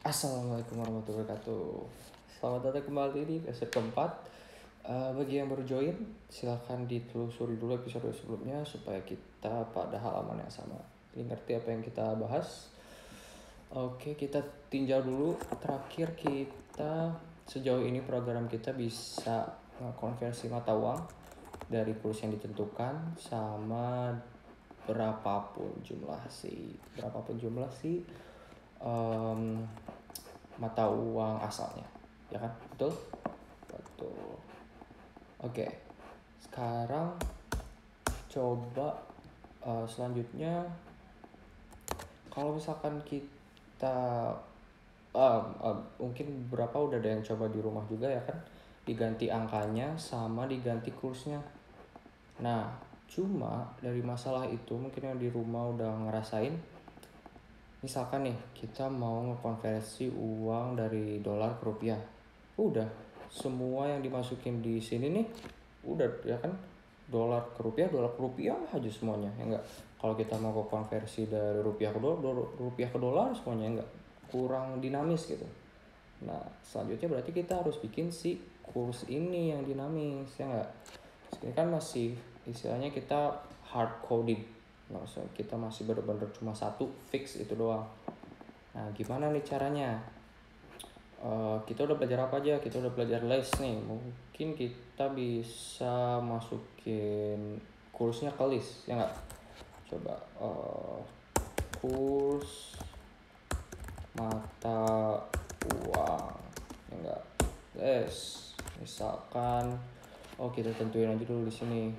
Assalamualaikum warahmatullahi wabarakatuh. Selamat datang kembali di episode keempat. Bagi yang baru join, silahkan ditelusuri dulu episode sebelumnya supaya kita pada halaman yang sama. Ini ngerti apa yang kita bahas? Oke, kita tinjau dulu. Terakhir kita sejauh ini program kita bisa konversi mata uang dari kurs yang ditentukan sama berapapun jumlah sih mata uang asalnya, ya kan? Betul. Oke, sekarang coba selanjutnya kalau misalkan kita mungkin berapa udah ada yang coba di rumah juga ya kan, diganti angkanya sama diganti kursnya. Nah, cuma dari masalah itu mungkin yang di rumah udah ngerasain, misalkan nih kita mau ngekonversi uang dari dolar ke rupiah, udah semua yang dimasukin di sini nih udah ya kan, dolar ke rupiah aja semuanya ya enggak. Kalau kita mau ke konversi dari rupiah ke dolar semuanya enggak, kurang dinamis gitu. Nah selanjutnya berarti kita harus bikin si kurs ini yang dinamis ya enggak. Ini kan masih istilahnya kita hard coding, maksudnya kita masih bener-bener cuma satu fix itu doang. Nah gimana nih caranya? Kita udah belajar apa aja? Kita udah belajar les nih. Mungkin kita bisa masukin kursnya ke list ya nggak? Coba kurs mata uang ya nggak? Les. Misalkan, kita tentuin aja dulu di sini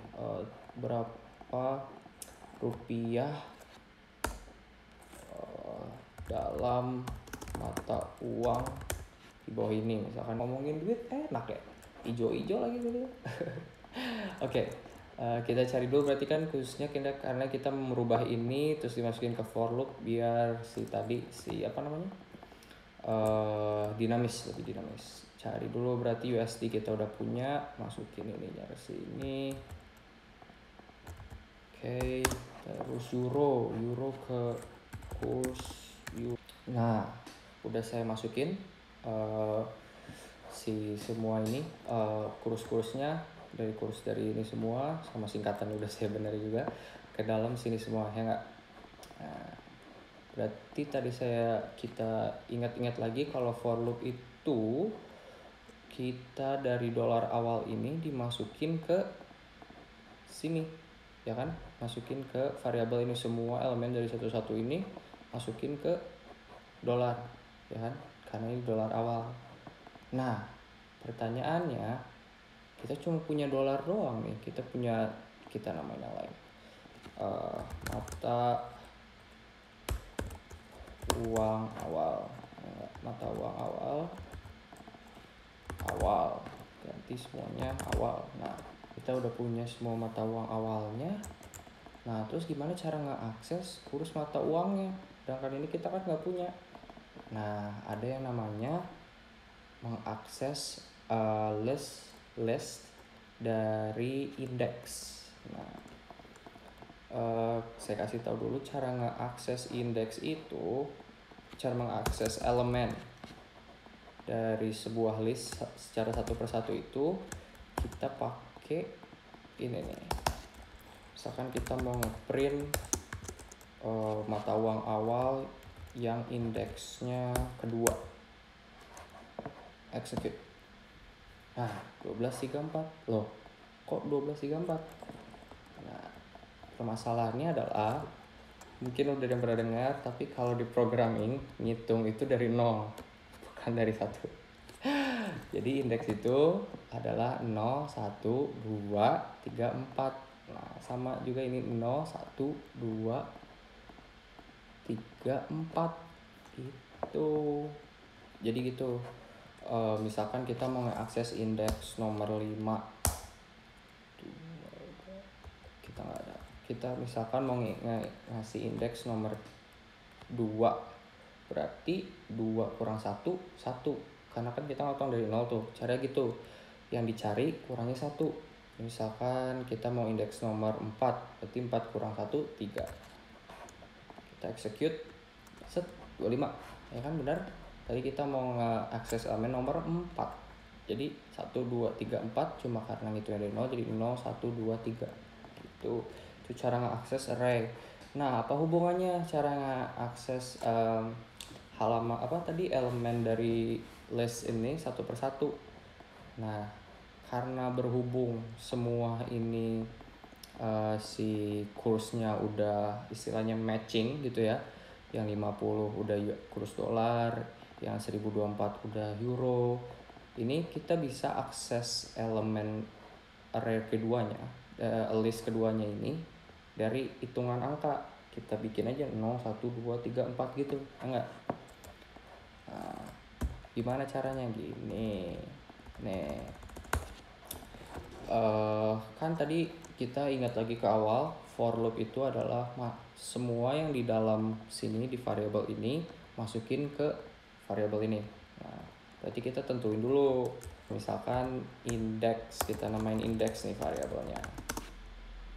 berapa rupiah dalam mata uang di bawah ini. Misalkan ngomongin duit enak ya, ijo-ijo lagi gitu. Oke, kita cari dulu berarti kan khususnya karena kita merubah ini terus dimasukin ke for loop biar si apa namanya lebih dinamis. Cari dulu berarti USD kita udah punya, masukin ininya ke sini. Oke, terus euro ke kurs euro. Nah udah saya masukin si semua ini kurs-kursnya dari ini semua sama singkatan udah saya benerin juga ke dalam sini semua ya nggak. Nah, berarti tadi kita ingat-ingat lagi kalau for loop itu kita dari dolar awal ini dimasukin ke sini ya kan, masukin ke variabel ini, semua elemen dari satu-satu ini masukin ke dolar ya kan, karena ini dolar awal. Nah pertanyaannya, kita cuma punya dolar doang nih, kita namanya lain mata uang awal, ganti semuanya awal. Nah kita udah punya semua mata uang awalnya. Nah terus gimana cara ngeakses kurs mata uangnya, sedangkan ini kita kan nggak punya. Nah ada yang namanya mengakses list dari indeks. Nah saya kasih tahu dulu cara ngeakses indeks itu, cara mengakses elemen dari sebuah list secara satu persatu itu kita pakai ini nih. Misalkan kita mau ngeprint mata uang awal yang indeksnya kedua, execute. Nah 1234 loh, kok 1234? Nah permasalahannya adalah, mungkin udah yang pernah dengar, tapi kalau di programming ngitung itu dari 0 bukan dari 1. Jadi indeks itu adalah 0, 1, 2, 3, 4. Nah sama juga ini 0, 1, 2, 3, 4 itu. Jadi gitu. Misalkan kita mau ngeakses indeks nomor 5, kita misalkan mau ngasih indeks nomor 2, berarti 2 kurang 1, 1, karena kan kita ngotong dari 0 tuh. Cara gitu, yang dicari kurangnya 1. Misalkan kita mau indeks nomor 4, berarti 4 kurang 1, 3. Kita execute, set, 25 ya kan, benar. Tadi kita mau nge-akses elemen nomor 4. Jadi 1, 2, 3, 4 cuma karena ngitungnya dari 0 jadi 0, 1, 2, 3. Gitu. Itu cara nge-akses array. Nah, apa hubungannya cara nge-akses halaman apa tadi elemen dari list ini satu persatu? Nah, karena berhubung semua ini si kursnya udah istilahnya matching gitu ya, yang 50 udah kurs dolar, yang 1024 udah euro, ini kita bisa akses elemen array keduanya, list keduanya ini dari hitungan angka. Kita bikin aja 0, 1, 2, 3, 4 gitu, enggak? Nah, gimana caranya? Gini nih, kan tadi kita ingat lagi ke awal, for loop itu adalah semua yang di dalam sini di variabel ini masukin ke variabel ini. Nah, berarti kita tentuin dulu, misalkan index, kita namain index nih variabelnya.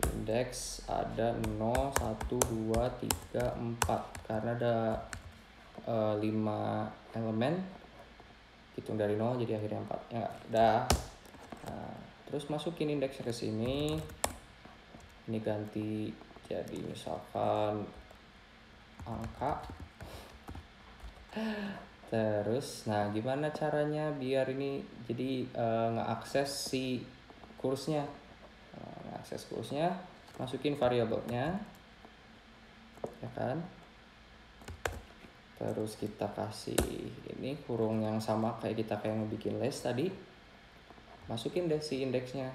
Index ada 0, 1, 2, 3, 4 karena ada 5 elemen, hitung dari 0 jadi akhirnya 4 ya nggak? Udah. Nah, terus masukin indeksnya ke sini, ini ganti jadi misalkan angka. Terus nah gimana caranya biar ini jadi ngeakses si kursnya. Ngeakses kursnya, masukin variabelnya ya kan, terus kita kasih ini kurung yang sama kayak kita kayak ngebikin list tadi, masukin deh si indeksnya.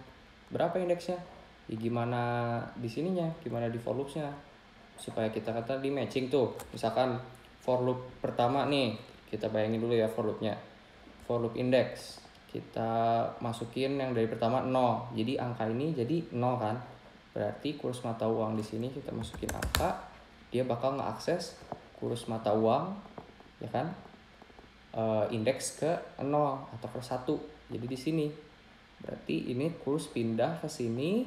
Berapa indeksnya? Ya gimana di sininya, gimana di for loopsnya, supaya kita kata di matching tuh. Misalkan for loop pertama nih, kita bayangin dulu ya for loopnya. For loop index, kita masukin yang dari pertama 0. Jadi angka ini jadi 0 kan. Berarti kurs mata uang di sini kita masukin angka, dia bakal ngeakses kurs mata uang ya kan, indeks ke 0 atau ke 1. Jadi di sini berarti ini kurs pindah ke sini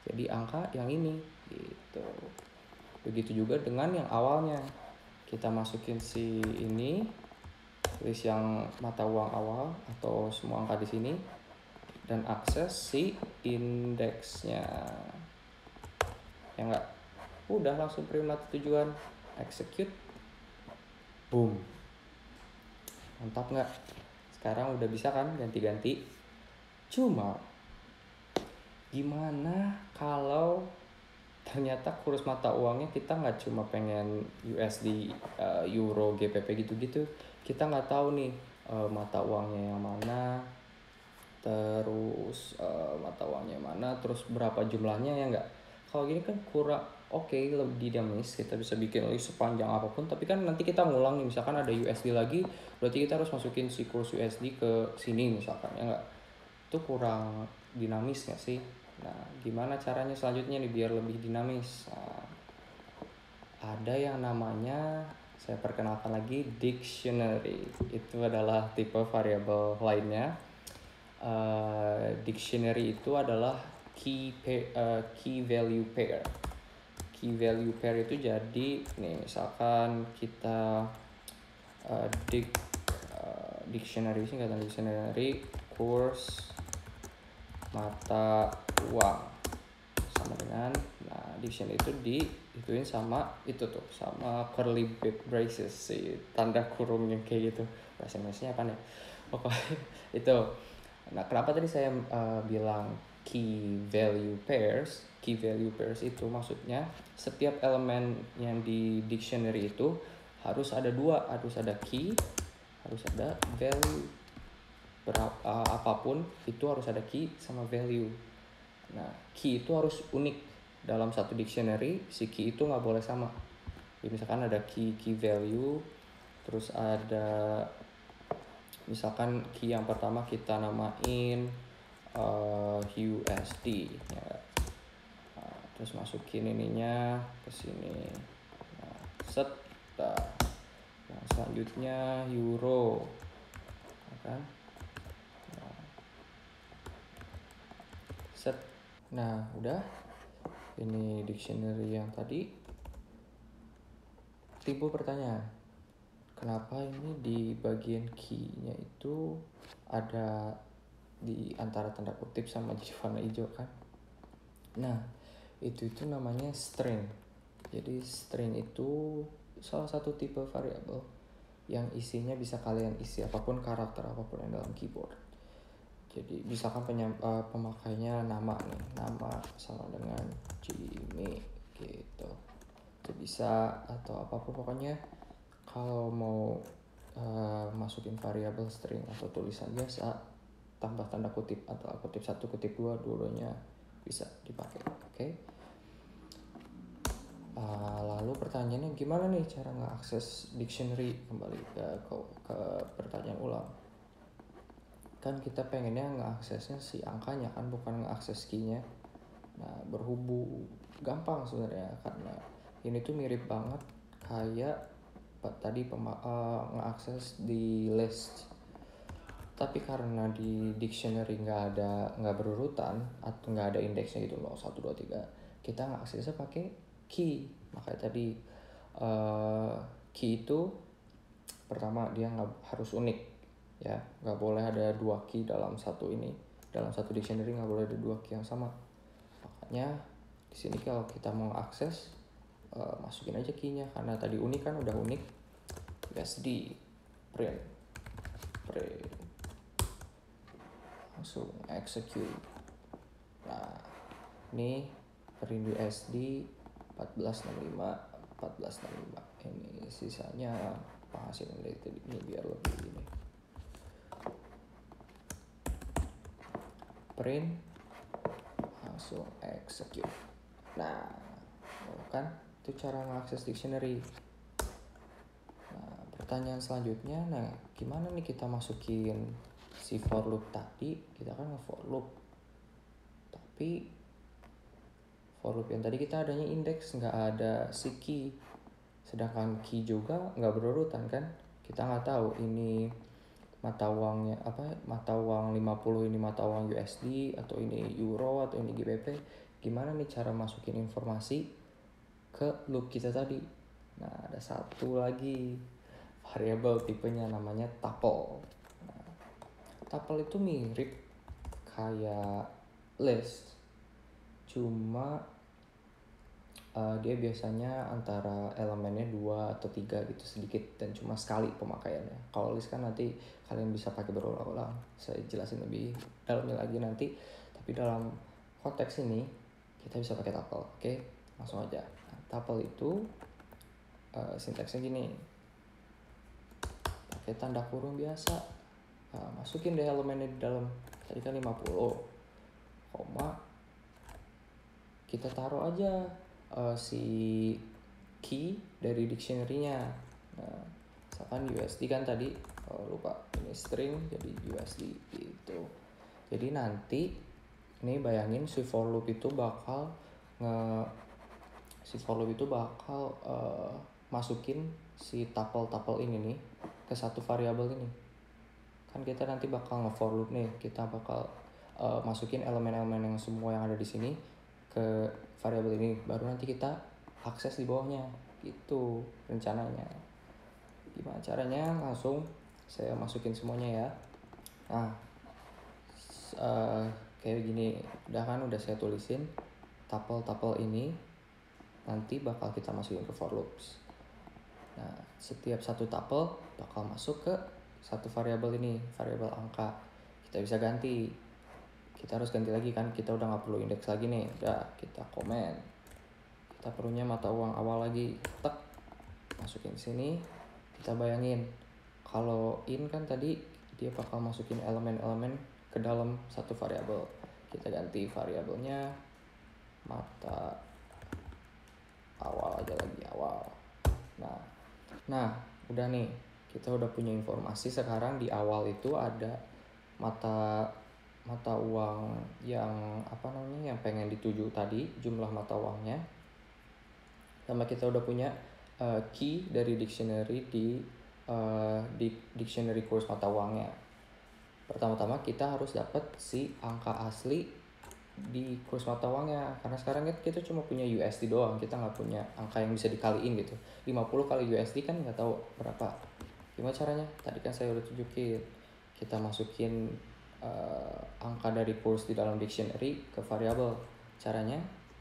jadi angka yang ini gitu. Begitu juga dengan yang awalnya, kita masukin si ini list yang mata uang awal atau semua angka di sini dan akses si indeksnya ya enggak. Udah langsung print tujuan, execute, boom, mantap nggak? Sekarang udah bisa kan ganti-ganti. Cuma gimana kalau ternyata kurs mata uangnya kita nggak cuma pengen USD, Euro, GBP gitu-gitu, kita nggak tahu nih mata uangnya yang mana, terus mata uangnya mana, terus berapa jumlahnya ya nggak. Kalau gini kan kurang oke, lebih dinamis, kita bisa bikin list sepanjang apapun, tapi kan nanti kita ngulang nih, misalkan ada USD lagi, berarti kita harus masukin si kurs USD ke sini misalkan ya nggak. Itu kurang dinamis nggak sih? Nah, gimana caranya selanjutnya nih biar lebih dinamis? Nah, ada yang namanya, saya perkenalkan lagi, dictionary. Itu adalah tipe variabel lainnya. Dictionary itu adalah key value pair. Key value pair itu jadi nih misalkan kita dictionary, singkatan dictionary kurs mata uang sama dengan, nah dictionary itu dihituin sama itu tuh, sama curly braces, si tanda kurungnya kayak gitu, bahasa Indonesia apa nih pokoknya itu. Nah kenapa tadi saya bilang key value pairs? Key value pairs itu maksudnya setiap elemen yang di dictionary itu harus ada dua, harus ada key, harus ada value. Apapun itu harus ada key sama value. Nah key itu harus unik dalam satu dictionary, si key itu nggak boleh sama. Jadi misalkan ada key value, terus ada misalkan key yang pertama kita namain USD ya. Nah, terus masukin ininya ke sini, nah, set. Nah, selanjutnya euro kan. Set. Nah udah, ini dictionary yang tadi. Timbul pertanyaan, kenapa ini di bagian key-nya itu ada di antara tanda kutip sama jadi warna hijau kan. Nah, itu namanya string. Jadi string itu salah satu tipe variabel yang isinya bisa kalian isi apapun, karakter apapun yang dalam keyboard. Jadi misalkan pemakainya nama nih, nama sama dengan Jimmy gitu. Itu bisa, atau apapun pokoknya kalau mau masukin variabel string atau tulisan biasa tambah tanda kutip atau kutip 1 kutip 2 dua-duanya bisa dipakai. Oke. Lalu pertanyaannya gimana nih cara ngeakses dictionary, kembali ke pertanyaan ulang. Kan kita pengennya ngeaksesnya si angkanya kan, bukan ngeakses key-nya. Nah, berhubung gampang sebenarnya karena ini tuh mirip banget kayak tadi ngeakses di list. Tapi karena di dictionary nggak berurutan atau nggak ada indeksnya gitu loh 1 2 3, kita ngaksesnya pakai key. Makanya tadi key itu pertama dia nggak harus unik ya, nggak boleh ada 2 key dalam satu dictionary, nggak boleh ada 2 key yang sama. Makanya di sini kalau kita mau akses masukin aja key-nya, karena tadi unik kan, udah unik. USD print langsung execute. Nah, ini print USD 1465. Ini sisanya penghasilan dari tadi, ini biar lebih ini. Print langsung execute. Nah, kan itu cara mengakses dictionary. Nah, pertanyaan selanjutnya, nah gimana nih kita masukin si for loop tadi? Kita kan nge-for loop, tapi for loop yang tadi kita adanya indeks, nggak ada si key. Sedangkan key juga nggak berurutan kan, kita nggak tahu ini mata uangnya apa, mata uang 50 ini mata uang USD atau ini euro atau ini GBP. Gimana nih cara masukin informasi ke loop kita tadi? Nah, ada satu lagi variabel tipenya namanya tuple. Nah, tuple itu mirip kayak list, cuma dia biasanya antara elemennya 2 atau 3 gitu sedikit, dan cuma sekali pemakaiannya. Kalau list kan nanti kalian bisa pakai berulang-ulang, saya jelasin lebih dalamnya lagi nanti. Tapi dalam konteks ini kita bisa pakai tuple. Oke, langsung aja. Nah, tuple itu sintaksnya gini, pakai tanda kurung biasa. Masukin deh elemennya di dalam, tadi kan 50, koma, kita taruh aja si key dari dictionary-nya. Nah, misalkan USD kan tadi, lupa ini string jadi USD gitu. Jadi nanti ini bayangin si for loop itu bakal masukin si tuple ini nih ke satu variabel ini. Kan kita nanti bakal nge-for loop nih, kita bakal masukin elemen-elemen yang semua yang ada di sini ke variabel ini, baru nanti kita akses di bawahnya gitu rencananya. Gimana caranya? Langsung saya masukin semuanya ya. Nah, kayak gini, udah saya tulisin tuple ini nanti bakal kita masukin ke for loops. Nah, setiap satu tuple bakal masuk ke satu variabel ini, variabel angka. Kita bisa ganti, kita harus ganti lagi kan, kita udah nggak perlu indeks lagi nih, udah kita komen. Kita perlunya mata uang awal lagi, tek, masukin sini. Kita bayangin kalau in kan tadi dia bakal masukin elemen-elemen ke dalam satu variabel. Kita ganti variabelnya mata awal aja lagi, awal. Nah, udah nih, kita udah punya informasi. Sekarang di awal itu ada mata uang yang yang pengen dituju tadi, jumlah mata uangnya. Sama kita udah punya key dari dictionary di dictionary kurs mata uangnya. Pertama-tama kita harus dapat si angka asli di kurs mata uangnya, karena sekarang kita cuma punya USD doang, kita nggak punya angka yang bisa dikaliin gitu. 50 kali USD kan nggak tahu berapa. Gimana caranya? Tadi kan saya udah tunjukin, kita masukin angka dari course di dalam dictionary ke variabel. Caranya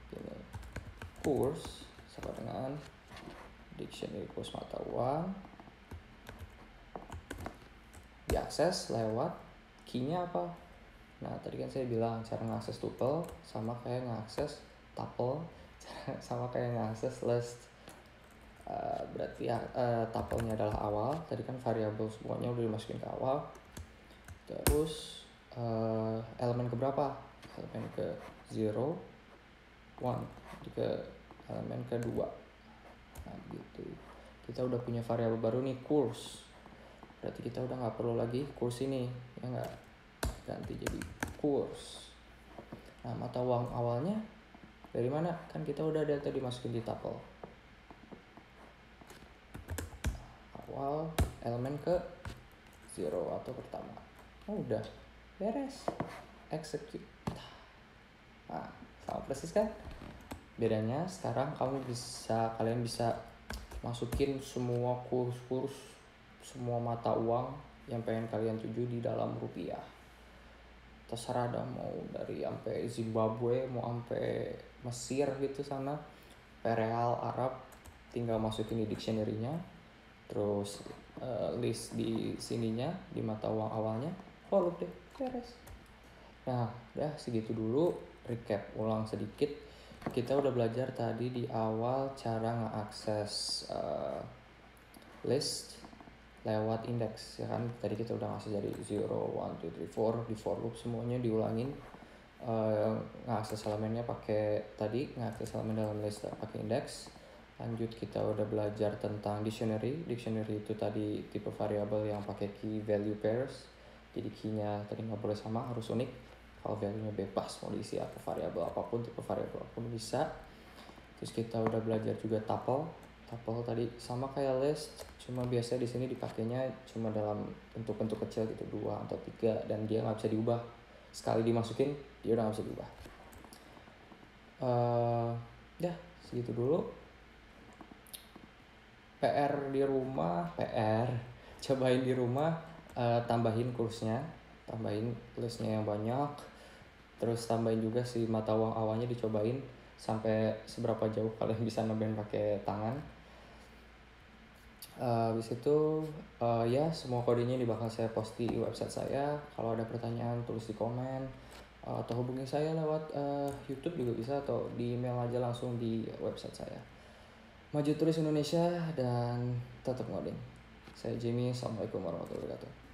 gini, course sama dengan dictionary course mata uang, diakses lewat key-nya apa. Nah tadi kan saya bilang cara ngakses tuple sama kayak ngakses tuple, sama kayak ngakses list. Berarti tuple-nya adalah awal, tadi kan variabel semuanya udah dimasukin ke awal. Terus elemen ke berapa? Elemen ke 0, 1, ke elemen kedua. Nah gitu, kita udah punya variabel baru nih, course. Berarti kita udah nggak perlu lagi course ini, ya nggak, ganti jadi course. Nah mata uang awalnya dari mana? Kan kita udah ada tadi masukin di tuple. Awal elemen ke 0 atau pertama. Oh udah beres, execute. Nah sama persis kan. Bedanya sekarang kalian bisa masukin semua kurs-kurs, semua mata uang yang pengen kalian tuju di dalam rupiah. Terserah dah, mau dari sampai Zimbabwe, mau sampai Mesir gitu sana, real Arab, tinggal masukin di dictionary-nya. Terus list di sininya, di mata uang awalnya, follow deh, beres. Nah udah segitu dulu, recap ulang sedikit. Kita udah belajar tadi di awal cara ngeakses list lewat index, ya kan. Tadi kita udah ngasih dari 0, 1, 2, 3, 4 di for loop semuanya diulangin. Ngakses elemennya pakai tadi, ngakses elemen dalam list pakai index. Lanjut kita udah belajar tentang dictionary. Dictionary itu tadi tipe variabel yang pakai key value pairs. Jadi key-nya tadi nggak boleh sama, harus unik. Kalau value-nya bebas, mau diisi apa variabel apapun, tipe variabel apapun bisa. Terus kita udah belajar juga tuple. Tuple tadi sama kayak list, cuma biasanya di sini dipakainya cuma dalam bentuk-bentuk kecil gitu, 2 atau 3, dan dia nggak bisa diubah. Sekali dimasukin dia udah nggak bisa diubah. Ya segitu dulu. PR di rumah, cobain di rumah, tambahin kursnya, tambahin listnya yang banyak. Terus tambahin juga si mata uang awalnya, dicobain sampai seberapa jauh kalian bisa nambahin pakai tangan. Habis itu ya semua kodenya ini bakal saya post di website saya. Kalau ada pertanyaan tulis di komen, atau hubungi saya lewat YouTube juga bisa, atau di email aja langsung di website saya. Maju terus Indonesia dan tetap ngoding. Saya Jimmy, assalamualaikum warahmatullahi wabarakatuh.